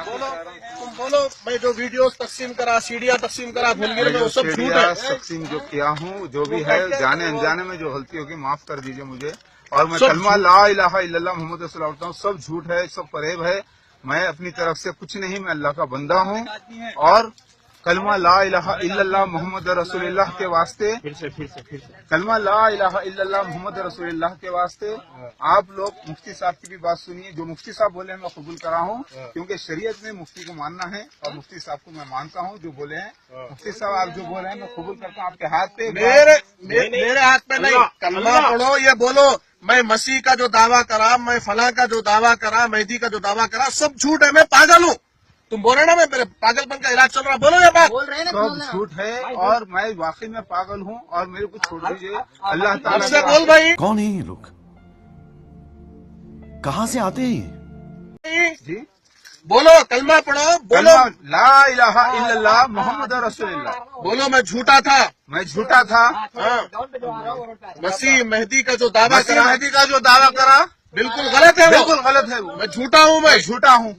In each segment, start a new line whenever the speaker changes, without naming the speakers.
बोलो, तुम बोलो। मैं जो वीडियोस तकसीम करा, सीडियाँ तकसीम करा भुलगिर में, वो सब झूठ है।
तकसीम जो किया हूँ, जो भी है, जाने अनजाने में जो गलती होगी माफ कर दीजिए मुझे। और मैं कलमा ला इलाहा इल्लल्लाह मोहम्मद रसूलुल्लाह पढ़ता हूँ। सब झूठ है, सब फरेब है। मैं अपनी तरफ से कुछ नहीं, मैं अल्लाह का बंदा हूँ। और कलमा ला इलाहा इल्लल्लाह मोहम्मद रसूलुल्लाह के वास्ते, कलमा ला इलाहा इल्लल्लाह मोहम्मद रसूलुल्लाह के वास्ते आप लोग मुफ्ती साहब की भी बात सुनिए। जो मुफ्ती साहब बोले हैं मैं कबूल करा हूँ, क्योंकि शरीयत में मुफ्ती को मानना है और मुफ्ती साहब को मैं मानता हूँ। जो बोले हैं मुफ्ती साहब, आप जो बोले हैं मैं कबूल करता हूँ। आपके हाथ पे,
मेरे हाथ पे नहीं। कलमा पढ़ो, ये बोलो मैं मसीह का जो दावा करा, मैं फला का जो दावा करा, मेहदी का जो दावा करा, सब झूठ है। मैं पागल हूँ। तुम बोल रहे ना मैं पागलपन का इलाज चल रहा, बोलो ये बात।
सब झूठ है और मैं वाकई में पागल हूँ। और मेरे को छोड़ दीजिए। अल्लाह ताला
से बोल भाई।
कौन है ये लोग, कहाँ से आते हैं
जी?
बोलो, कलमा पढ़ो, बोलो
ला इलाहा इल्लल्लाह मोहम्मद रसूलुल्लाह।
बोलो मैं झूठा था,
मैं झूठा था।
मसीह मेहदी का जो दावा करा,
मेहदी का जो दावा करा
बिल्कुल गलत है।
बिल्कुल गलत है। वो
मैं झूठा हूँ, मैं
झूठा हूँ।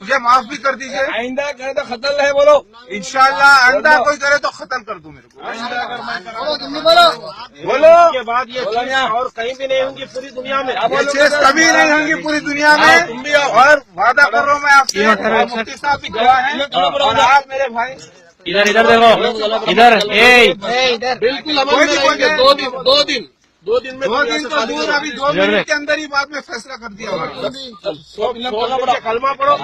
मुझे माफ भी कर दीजिए।
आइंदा करे तो खतल है। बोलो
इंशाल्लाह आइंदा कोई करे तो खत्म कर दूं मेरे को।
बोलो के बाद ये और कहीं भी नहीं होंगी पूरी दुनिया में।
ये चीज कभी नहीं होंगी पूरी दुनिया में।
तुम भी आओ।
और वादा कर रहा हूँ मैं आपसे, मुफ्ती साहब भी गवाह हैं और आप मेरे भाई।
इधर इधर देखो, इधर
बिल्कुल अमल में रहेंगे। 2 दिन में
2 दिन तो दूर, अभी 2 मिनट के अंदर ही बाद में फैसला कर दिया होगा।
कलमा पढ़ो।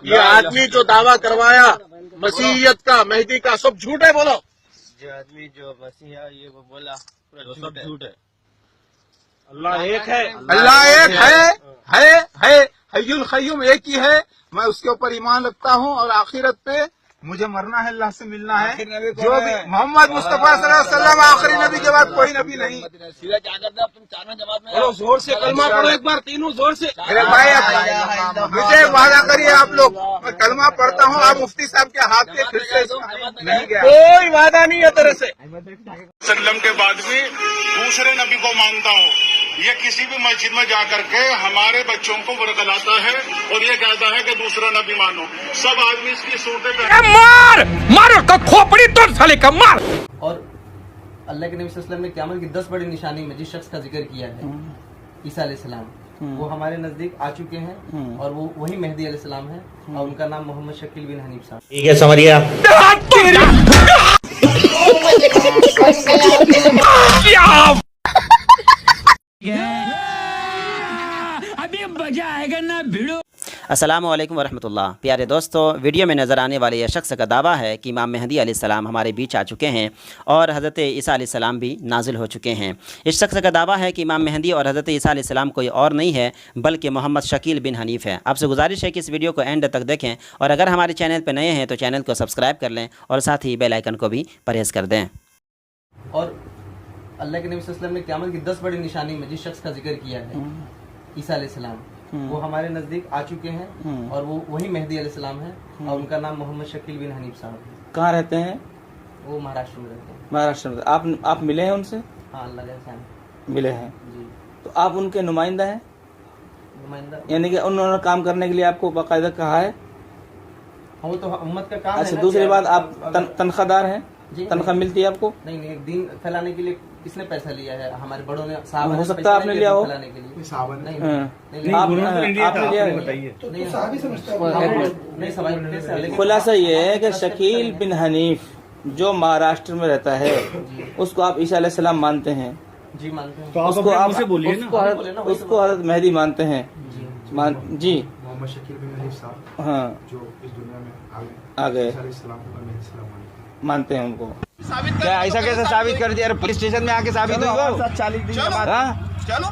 ये आदमी जो दावा करवाया मसीहियत का, मेहदी का, सब झूठ है। बोलो
जो आदमी जो मसीहा ये वो बोला सब झूठ है।
अल्लाह एक है,
अल्लाह एक है हय्युल क़य्यूम एक ही है। मैं उसके ऊपर ईमान रखता हूँ और आखिरत पे मुझे मरना है, अल्लाह से मिलना है। जो भी मोहम्मद मुस्तफा सल्लल्लाहु अलैहि वसल्लम आखिरी नबी के बाद कोई नबी नहीं।
सीधा क्या करते तुम चारों जमात में
बोलो जोर से कलमा पढ़ो एक बार, तीनों जोर से।
मेरे भाई मुझे वादा करिए आप लोग, मैं कलमा पढ़ता हूँ। आप मुफ्ती साहब के हाथ पे फिर से नहीं गया,
कोई वादा नहीं है तेरे से।
सल्लम के बाद भी दूसरे नबी को मानता हूँ। ये किसी भी मस्जिद में जाकर के हमारे बच्चों को वर्गलाता है और ये कहता है कि दूसरा नबी मानो। सब आदमी इसकी सूरतें पे
मारो तो खोपड़ी तोड़ साले का मार।
और अल्लाह के नबी सल्लल्लाहु अलैहि वसल्लम ने क़यामत की 10 बड़ी निशानी में जिस शख्स का जिक्र किया है, ईसा अलैहिस्सलाम, वो हमारे नजदीक आ चुके हैं और वो वही मेहदी अलैहिस्सलाम है और उनका नाम मोहम्मद शकील बिन हनीफ साहब।
ठीक है, समझ गया।
अभी मजा आएगा ना भिड़ो।
अस्सलामु अलैकुम वरहमतुल्लाह। प्यारे दोस्तों, वीडियो में नज़र आने वाले यह शख्स का दावा है कि इमाम मेहदी अलैहिस्सलाम हमारे बीच आ चुके हैं और हज़रत ईसा अलैहिस्सलाम भी नाजिल हो चुके हैं। इस शख्स का दावा है कि इमाम मेहदी और हज़रत ईसा अलैहिस्सलाम कोई और नहीं है बल्कि मोहम्मद शकील बिन हनीफ है। आपसे गुजारिश है कि इस वीडियो को एंड तक देखें और अगर हमारे चैनल पर नए हैं तो चैनल को सब्सक्राइब कर लें और साथ ही बेल आइकन को भी प्रेस कर दें।
और अल्लाह के नबी सल्लल्लाहु अलैहि वसल्लम ने क़यामत की 10 बड़ी निशानी में जिस शख्स का जिक्र किया है, ईसा अलैहिस्सलाम, वो हमारे नजदीक आ चुके हैं और वो वही मेहदी अलैहिस्सलाम है और उनका नाम मोहम्मद शकील बिन हनीफ साहब है।
कहाँ रहते हैं?
वो महाराष्ट्र में रहते हैं।
महाराष्ट्र में। आप मिले हैं उनसे?
हाँ, अल्लाह के एहसान
मिले हैं
जी।
तो आप उनके नुमाइंदा हैं,
नुमाइंदा,
यानी कि उन्होंने काम करने के लिए आपको बाकायदा कहा है?
वो तो उम्मत का काम है।
अच्छा, दूसरी बात, आप तनख्वाहदार हैं? तनख्वाह मिलती है आपको?
नहीं, दीन फैलाने के लिए किसने पैसा लिया है? हमारे बड़ों ने, साहब
हो सकता है आपने लिया हो।
फैलाने के लिए
खुलासा ये है कि शकील बिन हनीफ जो महाराष्ट्र में रहता है उसको आप ईसा अलैहिस्सलाम मानते हैं?
जी मानते हैं।
तो उसको आप उसको हज़रत मेहदी मानते हैं? जी।
मोहम्मद शकील बिन हनीफ साहब,
हाँ,
जो इस दुनिया में
आ गए, मानते हैं उनको। क्या ऐसा कैसे साबित कर दिया? पुलिस स्टेशन में आके साबित हुई वो? 40 दिन के बाद।
चलो,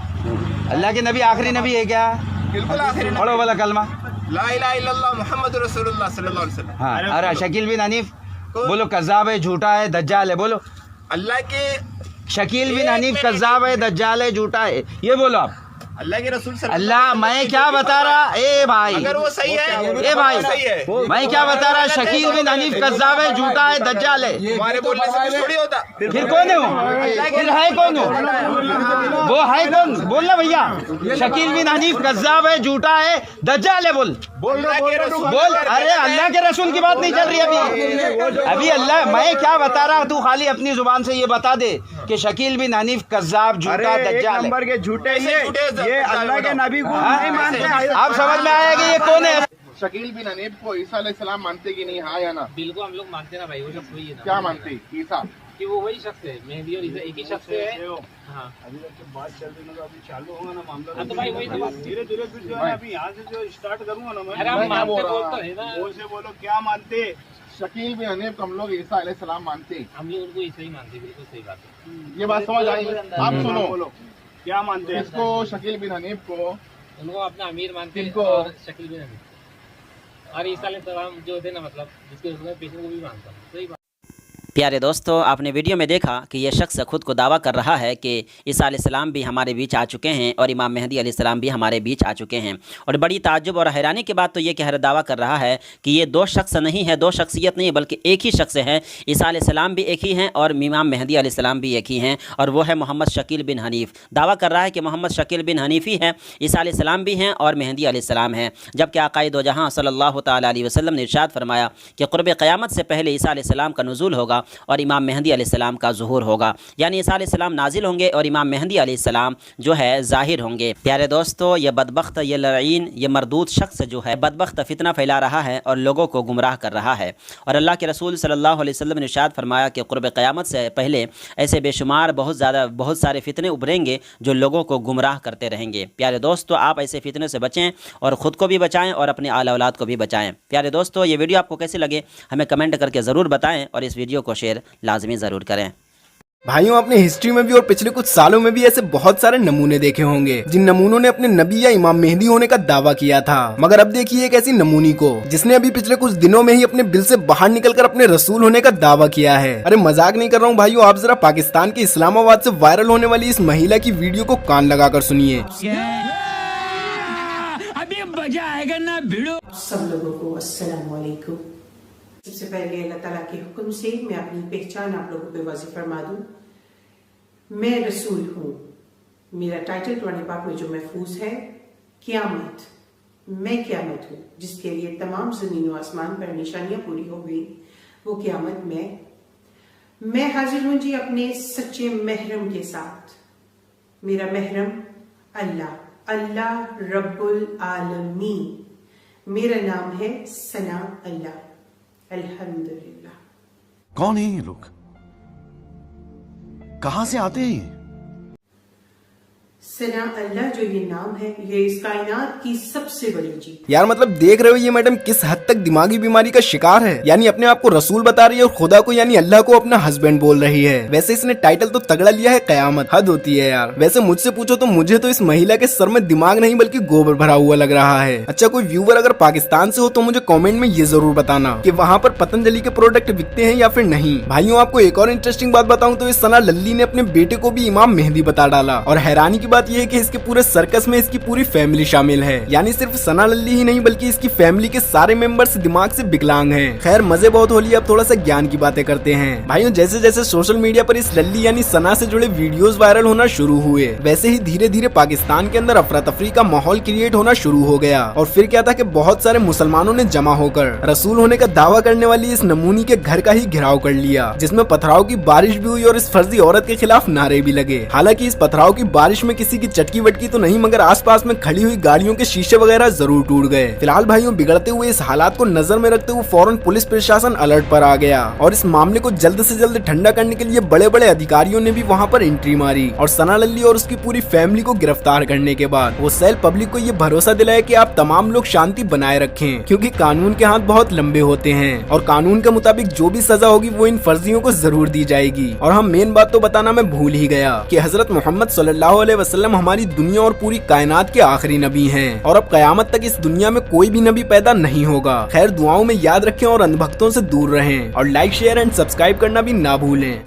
अल्लाह के नबी आखिरी नबी है क्या?
बिल्कुल आखिरी नबी।
पढ़ो वाला कलमा,
ला इलाहा इल्लल्लाह मोहम्मद रसूलुल्लाह सल्लल्लाहु अलैहि वसल्लम।
हाँ, अरे शकील बिन हनीफ बोलो, कज़्ज़ाब है, झूठा है, दज्जाल है, बोलो।
अल्लाह के
शकील बिन हनीफ कज़्ज़ाब है, दज्जाल है, झूठा है, ये बोलो आप। अल्लाह के रसूल
अल्लाह मैं क्या बता रहा, ए भाई
अगर वो सही है,
ए भाई
सही है,
मैं क्या बता रहा, शकील बिन हनीफ कज़्ज़ाब है, झूठा है, दज्जाल है।
हमारे बोलने से कुछ थोड़ी होता।
फिर कौन है वो? फिर है कौन वो है कौन? बोलना भैया। शकील बिन हनीफ कज़्ज़ाब है, झूठा है, दज्जाल है। बोल। अरे अल्लाह के रसूल की बात नहीं चल रही अभी अल्लाह। मैं क्या बता रहा, तू खाली अपनी जुबान से ये बता दे कि शकील बिन हनीफ कज़्ज़ाब, झूठा, दज्जाल है।
के झूठे ये अल्लाह के नबी को नहीं मानते।
आप समझ में आया कि ये कौन है?
शकील बिन हनीफ को ईसा अलैहिस्सलाम मानते कि नहीं, हाँ या ना?
बिल्कुल हम लोग मानते ना भाई, वो शख्स वही है ना।
क्या मानते? ईसा
कि वो वही शख्स है, मेहदी और ईसा एक ही शख्स है। हाँ
अभी बात चल रही है, अभी चालू होगा ना मामला।
तो भाई वही तो बात,
धीरे धीरे फिर जो है अभी यहाँ से जो स्टार्ट करूंगा ना मैं।
अरे हम मानते बोलते हैं ना,
बोल से बोलो क्या मानते? शकील बिन हनीफ को हम लोग ईसा अलैहिस्सलाम मानते,
हम लोग उनको ईसा ही मानते। बिल्कुल सही बात है,
ये बात समझ आई? आप सुनो, बोलो
क्या मानते हैं
इसको? शकील बिन हनीफ को
उनको अपना अमीर मानते हैं
किनको?
और शकील बिन हनीफ और ईसा अलैहिस्सलाम जो थे ना, मतलब जिसके पेशेंट को भी मानता हूँ। सही बात।
प्यारे दोस्तों, आपने वीडियो में देखा कि यह शख्स खुद को दावा कर रहा है कि ईसा अलैहिस्सलाम भी हमारे बीच आ चुके हैं और इमाम मेहदी अलैहिस्सलाम भी हमारे बीच आ चुके हैं। और बड़ी ताज्जुब और हैरानी की बात तो ये कह रहा, दावा कर रहा है कि ये दो शख्स नहीं है, दो शख्सियत नहीं है, बल्कि एक ही शख्स है। ईसा अलैहिस्सलाम भी एक ही हैं और इमाम मेहदी अलैहिस्सलाम भी एक ही हैं, और वो है मोहम्मद शकील बिन हनीफ। दावा कर रहा है कि मोहम्मद शकील बिन हनीफ ही है, ईसा अलैहिस्सलाम भी हैं और मेहदी अलैहिस्सलाम हैं। जबकि आक़ाए दो जहां सल्लल्लाहु तआला अलैहि वसल्लम ने इरशाद फरमाया कि क़ुर्ब क़यामत से पहले ईसा अलैहिस्सलाम का नुज़ूल होगा और इमाम मेहदी अलैहिस्सलाम का ज़ुहूर होगा, यानी ईसा अलैहिस्सलाम नाजिल होंगे और इमाम मेहदी अलैहिस्सलाम जो है ज़ाहिर होंगे। प्यारे दोस्तों, ये बदबख्त, ये लईन, ये मरदूद शख्स जो है बदबख्त फितना फैला रहा है और लोगों को गुमराह कर रहा है। और अल्लाह के रसूल सल्लल्लाहु अलैहि वसल्लम ने इरशाद फरमाया कि क़ुर्ब क़यामत से पहले ऐसे बेशुमार बहुत सारे फितने उभरेंगे जो लोगों को गुमराह करते रहेंगे। प्यारे दोस्तों, आप ऐसे फितने से बचें और ख़ुद को भी बचाएँ और अपने आल औलाद को भी बचाएँ। प्यारे दोस्तों, ये वीडियो आपको कैसे लगे हमें कमेंट करके ज़रूर बताएँ और इस वीडियो को शेयर लाजमी ज़रूर करें।
भाइयों, आपने हिस्ट्री में भी और पिछले कुछ सालों में भी ऐसे बहुत सारे नमूने देखे होंगे जिन नमूनों ने अपने नबी या इमाम मेहदी होने का दावा किया था। मगर अब देखिए एक ऐसी नमूनी को जिसने अभी पिछले कुछ दिनों में ही अपने बिल से बाहर निकलकर अपने रसूल होने का दावा किया है। अरे मजाक नहीं कर रहा हूँ भाइयों, आप जरा पाकिस्तान के इस्लामाबाद से वायरल होने वाली इस महिला की वीडियो को कान लगाकर सुनिए।
अभी मजा आएगा ना भिड़ो।
सब लोगों को अस्सलाम वालेकुम। सबसे पहले अल्लाह ताला के हुक्म से मैं अपनी पहचान आप लोगों पे वाज़ेह फरमा दूं। मैं रसूल हूँ। मेरा टाइटल कुरान पाक में जो महफूज है, क़यामत। मैं क़यामत हूँ जिसके लिए तमाम ज़मीन व आसमान पर निशानियां पूरी हो गई, वो क़यामत मैं हाजिर हूँ जी अपने सच्चे महरम के साथ। मेरा महरम अल्लाह रब्बुल आलमीन। मेरा नाम है सना अल्लाह। अल्हम्दुलिल्लाह।
कौन है ये लोग? कहां से आते हैं?
सना अल्लाह जो ये नाम है, ये इस कायनात की सबसे बड़ी जीत।
यार मतलब देख रहे हो ये मैडम किस हद तक दिमागी बीमारी का शिकार है। यानी अपने आप को रसूल बता रही है और खुदा को यानी अल्लाह को अपना हस्बैंड बोल रही है। वैसे इसने टाइटल तो तगड़ा लिया है, क़यामत। हद होती है यार। वैसे मुझसे पूछो तो मुझे तो इस महिला के सर में दिमाग नहीं बल्कि गोबर भरा हुआ लग रहा है। अच्छा, कोई व्यूवर अगर पाकिस्तान से हो तो मुझे कॉमेंट में ये जरूर बताना कि वहाँ पर पतंजलि के प्रोडक्ट बिकते हैं या फिर नहीं। भाइयों, आपको एक और इंटरेस्टिंग बात बताऊं तो इस सना लल्ली ने अपने बेटे को भी इमाम मेहदी बता डाला। और हैरानी की बात यह है कि इसके पूरे सर्कस में इसकी पूरी फैमिली शामिल है। यानी सिर्फ सना लल्ली ही नहीं बल्कि इसकी फैमिली के सारे मेंबर्स दिमाग से विकलांग हैं। खैर, मजे बहुत हो लिए, अब थोड़ा सा ज्ञान की बातें करते हैं। भाइयों, जैसे जैसे सोशल मीडिया पर इस लल्ली यानी सना से जुड़े वीडियोस वायरल होना शुरू हुए, वैसे ही धीरे धीरे पाकिस्तान के अंदर अफरा तफरी का माहौल क्रिएट होना शुरू हो गया। और फिर क्या था कि बहुत सारे मुसलमानों ने जमा होकर रसूल होने का दावा करने वाली इस नमूनी के घर का ही घेराव कर लिया, जिसमें पथराव की बारिश भी हुई और इस फर्जी औरत के खिलाफ नारे भी लगे। हालांकि इस पथराव की बारिश में किसी की चटकी वटकी तो नहीं, मगर आसपास में खड़ी हुई गाड़ियों के शीशे वगैरह जरूर टूट गए। फिलहाल भाइयों, बिगड़ते हुए इस हालात को नजर में रखते हुए फौरन पुलिस प्रशासन अलर्ट पर आ गया और इस मामले को जल्द से जल्द ठंडा करने के लिए बड़े बड़े अधिकारियों ने भी वहां पर एंट्री मारी। और सना लल्ली और उसकी पूरी फैमिली को गिरफ्तार करने के बाद वो सेल पब्लिक को ये भरोसा दिलाया कि आप तमाम लोग शांति बनाए रखें, क्योंकि कानून के हाथ बहुत लंबे होते हैं और कानून के मुताबिक जो भी सजा होगी वो इन फर्जियों को जरूर दी जाएगी। और हम मेन बात तो बताना मैं भूल ही गया कि हजरत मोहम्मद सल्लल्लाहु अलैहि वसल्लम हमारी दुनिया और पूरी कायनात के आखिरी नबी हैं और अब कयामत तक इस दुनिया में कोई भी नबी पैदा नहीं होगा। खैर, दुआओं में याद रखें और अंधभक्तों से दूर रहें और लाइक, शेयर एंड सब्सक्राइब करना भी ना भूलें।